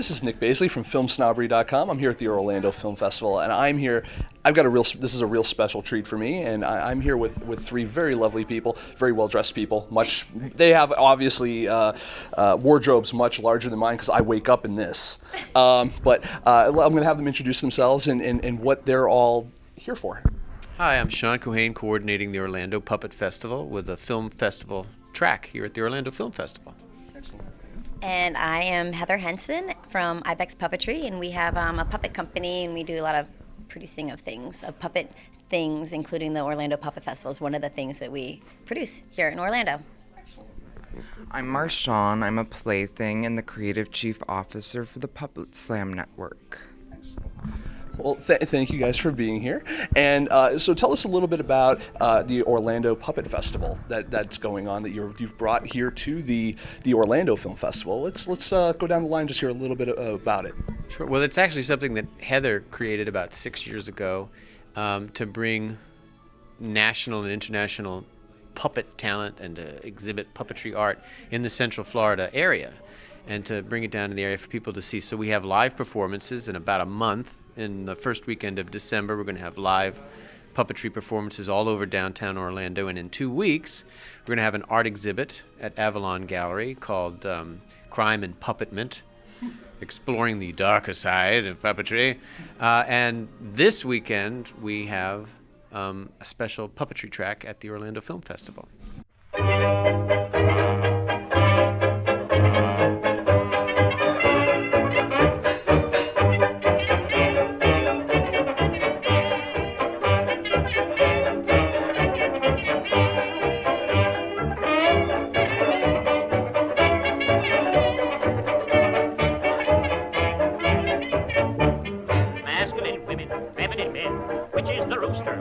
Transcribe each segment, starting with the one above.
This is Nick Baisley from FilmSnobbery.com. I'm here at the Orlando Film Festival, and I'm here. This is a real special treat for me, and I'm here with three very lovely people, very well-dressed people. They have obviously wardrobes much larger than mine because I wake up in this. But I'm going to have them introduce themselves and what they're all here for. Hi, I'm Sean Keohane, coordinating the Orlando Puppet Festival with a film festival track here at the Orlando Film Festival. And I am Heather Henson from Ibex Puppetry, and we have a puppet company, and we do a lot of producing of puppet things, including the Orlando Puppet Festival is one of the things that we produce here in Orlando. I'm Marsian. I'm a plaything and the creative chief officer for the Puppet Slam Network. Well, thank you guys for being here. And so tell us a little bit about the Orlando Puppet Festival that's going on that you've brought here to the Orlando Film Festival. Let's go down the line, just hear a little bit about it. Sure. Well, it's actually something that Heather created about 6 years ago to bring national and international puppet talent and to exhibit puppetry art in the Central Florida area and to bring it down to the area for people to see. So we have live performances in about a month. In the first weekend of December, we're going to have live puppetry performances all over downtown Orlando. And in 2 weeks, we're going to have an art exhibit at Avalon Gallery called Crime and Puppetment, exploring the darker side of puppetry. And this weekend, we have a special puppetry track at the Orlando Film Festival.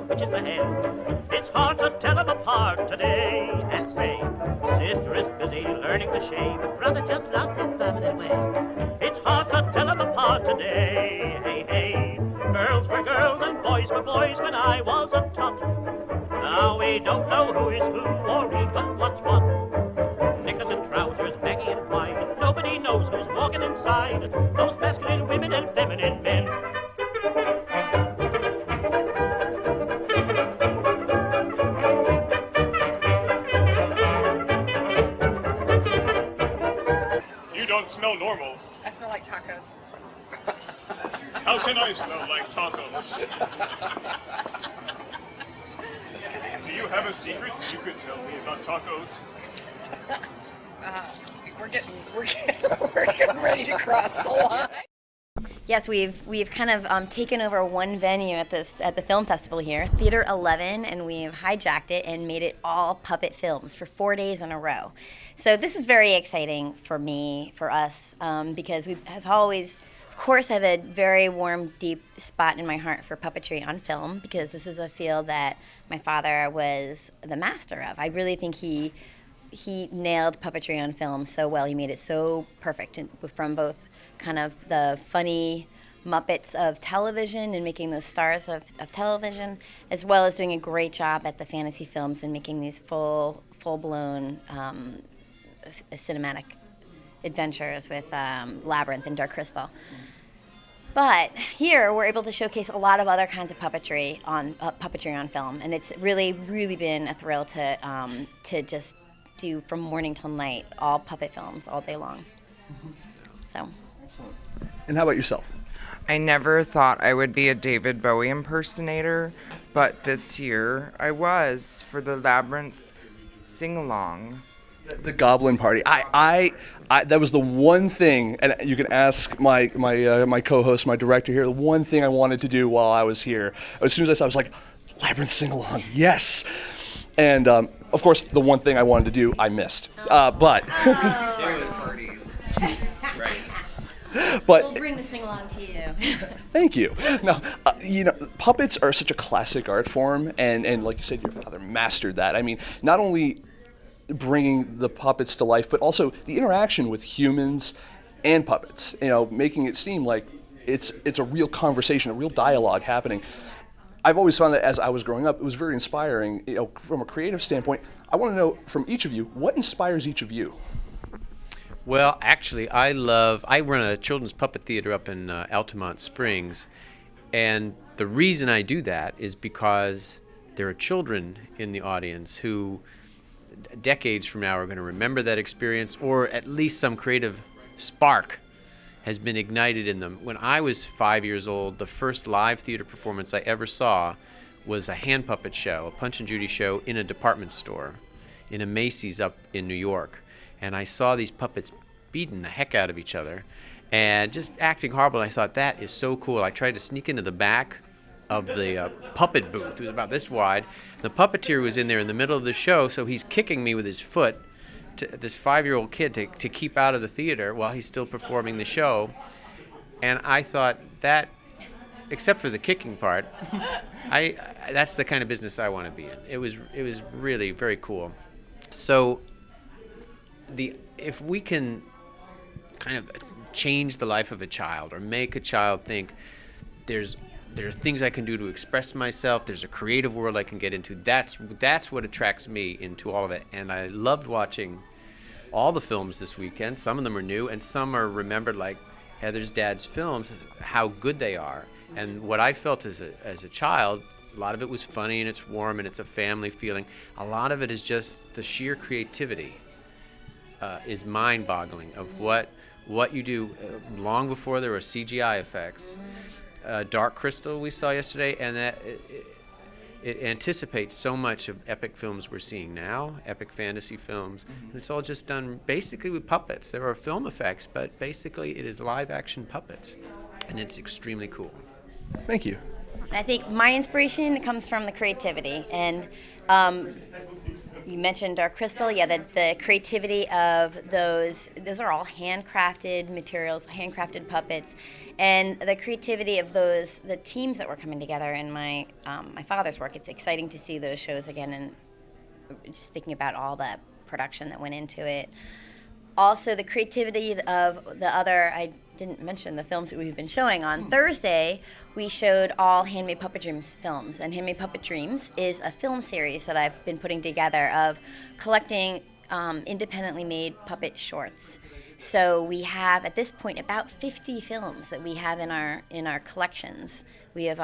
Which is the hen? It's hard to tell them apart today. And say, sister is busy learning to shave, but brother just loves his feminine way. It's hard to tell them apart today. Hey, hey, girls were girls and boys were boys when I was a tot. Now we don't know who is who or even what's what. Knickers and trousers, baggy and wide, nobody knows who's walking inside. Those masculine women and feminine men. Don't smell normal. I smell like tacos. How can I smell like tacos? Do you have a secret you could tell me about tacos? We're getting ready to cross the line. Yes, we've kind of taken over one venue at the film festival here, Theater 11, and we've hijacked it and made it all puppet films for 4 days in a row. So this is very exciting for me, for us, because we have always, of course, I have a very warm, deep spot in my heart for puppetry on film, because this is a field that my father was the master of. I really think he nailed puppetry on film so well. He made it so perfect, from both kind of the funny Muppets of television and making those stars of television, as well as doing a great job at the fantasy films and making these full-blown cinematic adventures with Labyrinth and Dark Crystal. But here we're able to showcase a lot of other kinds of puppetry on film, and it's really, really been a thrill to just do from morning till night all puppet films all day long. Mm-hmm. So. And how about yourself? I never thought I would be a David Bowie impersonator, but this year I was for the Labyrinth sing-along. The Goblin Party. I that was the one thing, and you can ask my co-host, my director here, the one thing I wanted to do while I was here. As soon as I saw it, I was like, Labyrinth sing-along, yes! And, of course, the one thing I wanted to do, I missed. But... But we'll bring the sing-along to you. Thank you. Now, puppets are such a classic art form, and like you said, your father mastered that. I mean, not only bringing the puppets to life, but also the interaction with humans and puppets, making it seem like it's a real conversation, a real dialogue happening. I've always found that as I was growing up, it was very inspiring, from a creative standpoint. I want to know from each of you, what inspires each of you? Well, actually, I run a children's puppet theater up in Altamont Springs, and the reason I do that is because there are children in the audience who decades from now are going to remember that experience, or at least some creative spark has been ignited in them. When I was 5 years old, the first live theater performance I ever saw was a hand puppet show, a Punch and Judy show in a department store in a Macy's up in New York. And I saw these puppets beating the heck out of each other and just acting horrible. And I thought, that is so cool. I tried to sneak into the back of the puppet booth. It was about this wide. The puppeteer was in there in the middle of the show, so he's kicking me with his foot, this 5-year-old kid, to keep out of the theater while he's still performing the show. And I thought, that, except for the kicking part, that's the kind of business I want to be in. It was really very cool. So if we can kind of change the life of a child, or make a child think there are things I can do to express myself, there's a creative world I can get into, that's what attracts me into all of it. And I loved watching all the films this weekend. Some of them are new, and some are remembered, like Heather's dad's films, how good they are. And what I felt as a child, a lot of it was funny, and it's warm, and it's a family feeling. A lot of it is just the sheer creativity is mind-boggling of what you do long before there were CGI effects. Dark Crystal we saw yesterday, and that it anticipates so much of epic films we're seeing now, epic fantasy films. And it's all just done basically with puppets. There are film effects, but basically it is live-action puppets, and it's extremely cool. Thank you. I think my inspiration comes from the creativity, and you mentioned Dark Crystal. Yeah, the creativity of those are all handcrafted materials, handcrafted puppets, and the creativity of the teams that were coming together in my father's work. It's exciting to see those shows again, and just thinking about all the production that went into it. Also, the creativity of the other, I didn't mention the films that we've been showing. On Thursday, we showed all Handmade Puppet Dreams films. And Handmade Puppet Dreams is a film series that I've been putting together of collecting independently made puppet shorts. So we have, at this point, about 50 films that we have in our collections. We have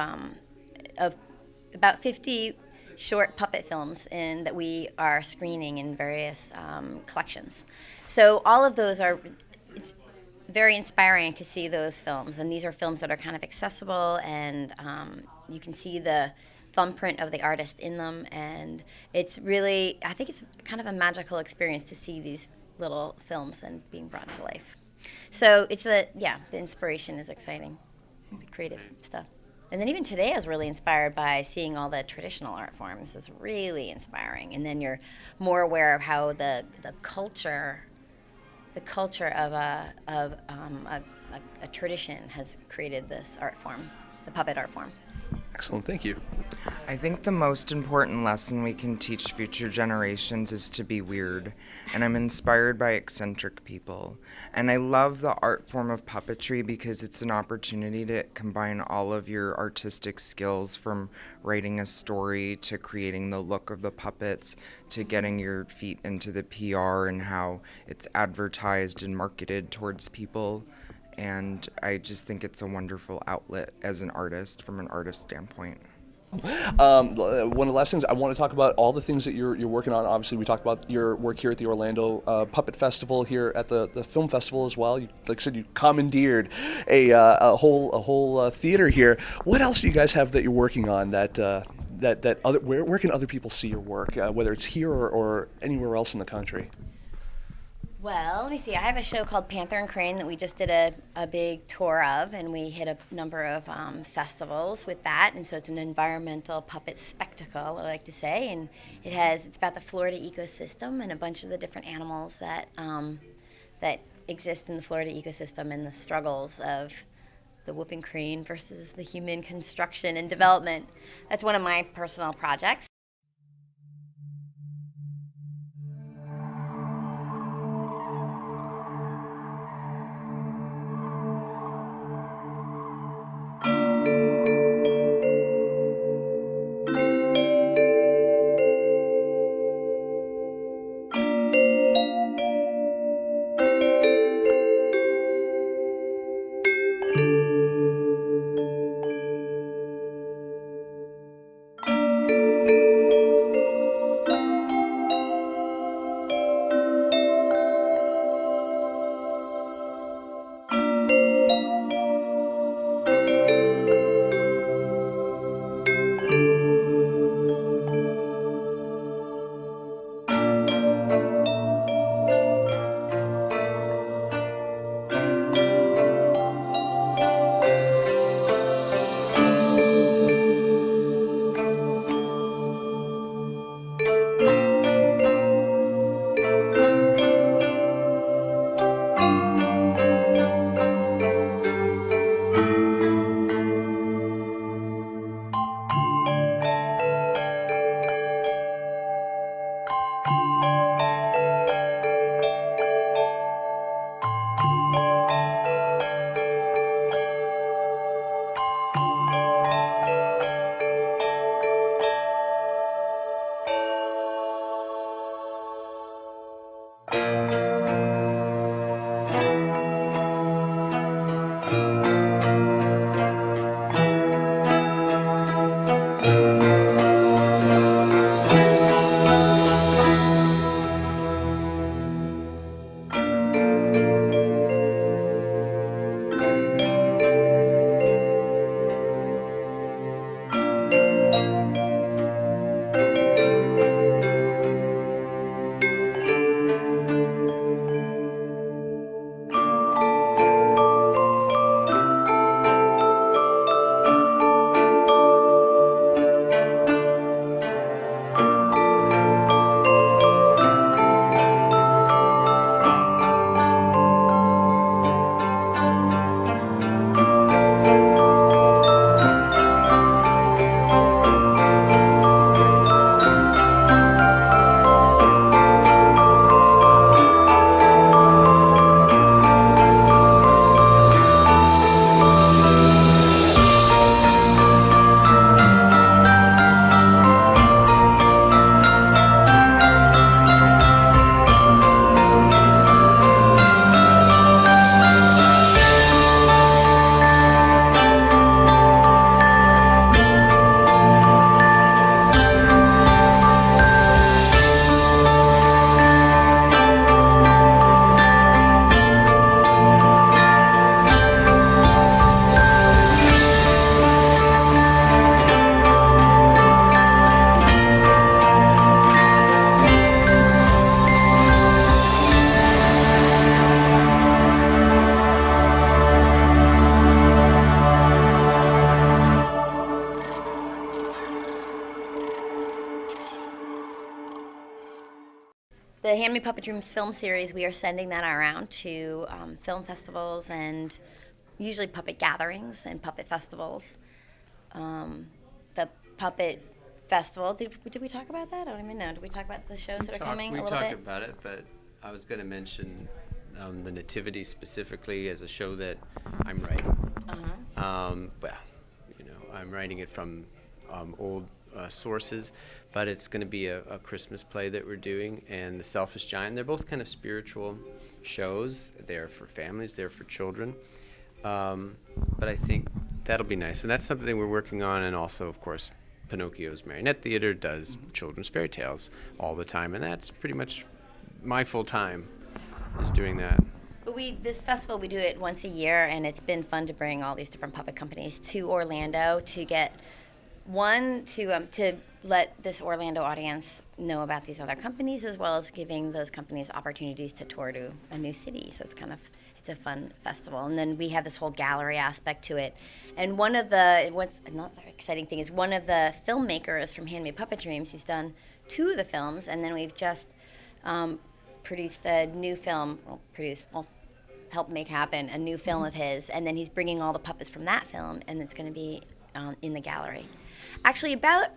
about 50 short puppet films that we are screening in various collections. So all of those it's very inspiring to see those films. And these are films that are kind of accessible, and you can see the thumbprint of the artist in them. And it's really, I think it's kind of a magical experience to see these little films and being brought to life. So the inspiration is exciting, the creative stuff. And then even today I was really inspired by seeing all the traditional art forms. It's really inspiring. And then you're more aware of how the culture of a tradition has created this art form, the puppet art form. Excellent, thank you. I think the most important lesson we can teach future generations is to be weird, and I'm inspired by eccentric people. And I love the art form of puppetry because it's an opportunity to combine all of your artistic skills, from writing a story to creating the look of the puppets to getting your feet into the PR and how it's advertised and marketed towards people. And I just think it's a wonderful outlet as an artist, from an artist standpoint. One of the last things I want to talk about, all the things that you're working on. Obviously, we talked about your work here at the Orlando Puppet Festival, here at the film festival as well. Like I said, you commandeered a whole theater here. What else do you guys have that you're working on where can other people see your work, whether it's here or anywhere else in the country? Well, let me see. I have a show called Panther and Crane that we just did a big tour of, and we hit a number of festivals with that. And so it's an environmental puppet spectacle, I like to say. And it's about the Florida ecosystem and a bunch of the different animals that exist in the Florida ecosystem, and the struggles of the whooping crane versus the human construction and development. That's one of my personal projects. the Handmade Puppet Dreams film series, we are sending that around to film festivals and usually puppet gatherings and puppet festivals. The puppet festival, did we talk about that? I don't even know. Did we talk about the shows that are coming a little bit? We talked about it, but I was going to mention the Nativity specifically as a show that I'm writing. Well, I'm writing it from old sources, but it's going to be a Christmas play that we're doing, and The Selfish Giant. They're both kind of spiritual shows. They're for families, they're for children. But I think that'll be nice, and that's something we're working on. And also, of course, Pinocchio's Marionette Theater does children's fairy tales all the time, and that's pretty much my full time is doing that. But this festival, we do it once a year, and it's been fun to bring all these different puppet companies to Orlando to get to let this Orlando audience know about these other companies, as well as giving those companies opportunities to tour to a new city. So it's a fun festival. And then we have this whole gallery aspect to it. And what's another exciting thing is one of the filmmakers from Handmade Puppet Dreams, he's done 2 of the films, and then we've just produced a new film, helped make happen a new film of his, and then he's bringing all the puppets from that film, and it's going to be in the gallery. Actually, about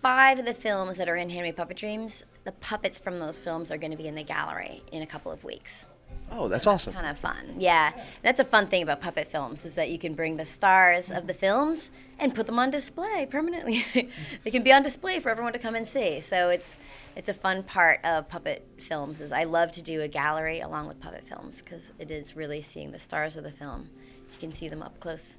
5 of the films that are in Handmade Puppet Dreams, the puppets from those films are going to be in the gallery in a couple of weeks. Oh, that's awesome. Kind of fun. Yeah. That's a fun thing about puppet films is that you can bring the stars of the films and put them on display permanently. They can be on display for everyone to come and see. So it's a fun part of puppet films is I love to do a gallery along with puppet films because it is really seeing the stars of the film. You can see them up close.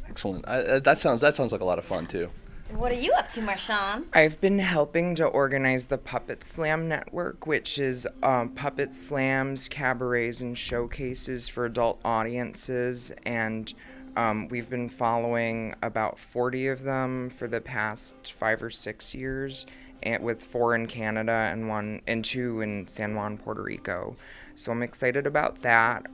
Excellent. That sounds like a lot of fun too. What are you up to, Marsian? I've been helping to organize the Puppet Slam Network, which is puppet slams, cabarets, and showcases for adult audiences. And we've been following about 40 of them for the past 5 or 6 years, with 4 in Canada and 2 in San Juan, Puerto Rico. So I'm excited about that.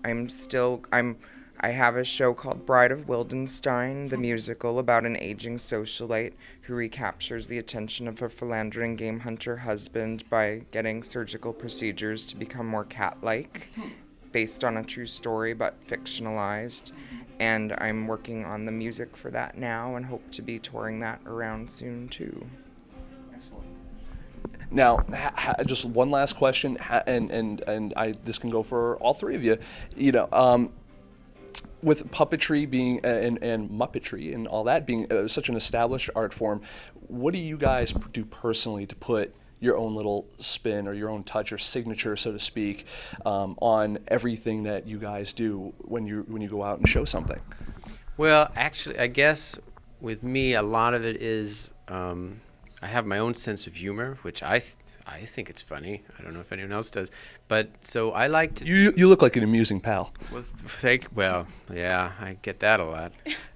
I have a show called Bride of Wildenstein, the musical about an aging socialite who recaptures the attention of a philandering game hunter husband by getting surgical procedures to become more cat-like, based on a true story but fictionalized. And I'm working on the music for that now and hope to be touring that around soon too. Excellent. Now, just one last question, and this can go for all 3 of you. With puppetry being and Muppetry and all that being such an established art form, what do you guys do personally to put your own little spin or your own touch or signature, so to speak, on everything that you guys do when you go out and show something? Well, actually, I guess with me, a lot of it is I have my own sense of humor, which I think it's funny. I don't know if anyone else does, but so I like to. You look like an amusing pal. Well, yeah, I get that a lot.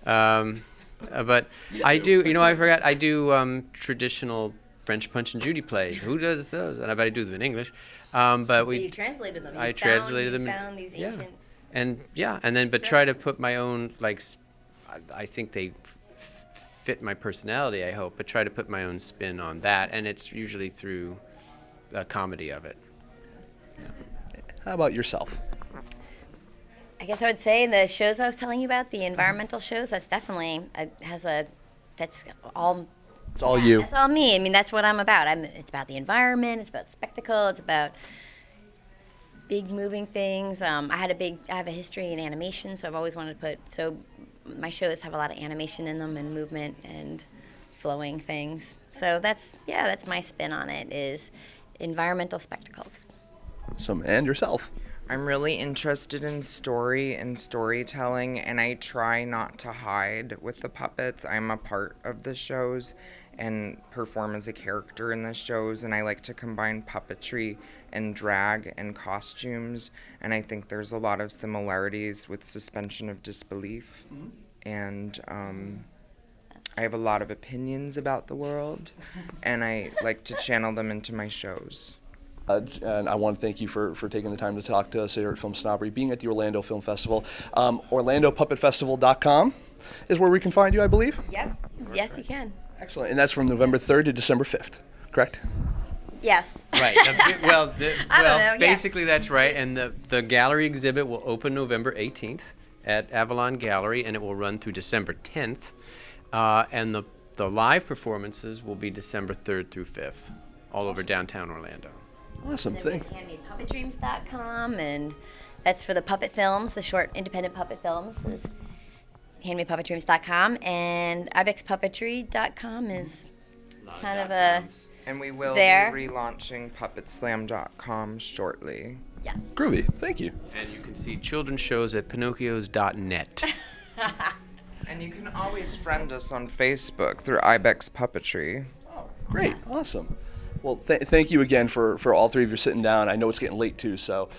But I do. I forgot. I do traditional French Punch and Judy plays. Who does those? And I bet I do them in English. But you translated them. I translated them. Found these ancient. And then try to put my own I think they fit my personality. I hope, but try to put my own spin on that, and it's usually through a comedy of it. Yeah. How about yourself? I guess I would say the shows I was telling you about, the environmental shows, that's definitely that's all. It's all you. That's all me. I mean, that's what I'm about. It's about the environment. It's about spectacle. It's about big moving things. I have a history in animation, so I've always wanted to so my shows have a lot of animation in them and movement and flowing things. So that's my spin on it is environmental spectacles. And yourself? I'm really interested in story and storytelling, and I try not to hide with the puppets. I'm a part of the shows and perform as a character in the shows, and I like to combine puppetry and drag and costumes, and I think there's a lot of similarities with suspension of disbelief. And I have a lot of opinions about the world, and I like to channel them into my shows. And I want to thank you for taking the time to talk to us here at FilmSnobbery, being at the Orlando Film Festival. OrlandoPuppetFestival.com is where we can find you, I believe? Yep. Yes, you can. Excellent. And that's from November 3rd to December 5th, correct? Yes. Right. I don't know, yes. Basically that's right. And the gallery exhibit will open November 18th at Avalon Gallery, and it will run through December 10th. And the live performances will be December 3rd through 5th, all over downtown Orlando. Awesome. And then Thank. handmadepuppetdreams.com, and that's for the puppet films, the short independent puppet films. Is handmadepuppetdreams.com, and ibexpuppetry.com is kind of a And we will There. be relaunching puppetslam.com shortly. yes. Groovy. Thank you. And you can see children's shows at pinocchios.net. And you can always friend us on Facebook through Ibex Puppetry. Great. Awesome. Well, thank you again for all three of you sitting down. I know it's getting late too, so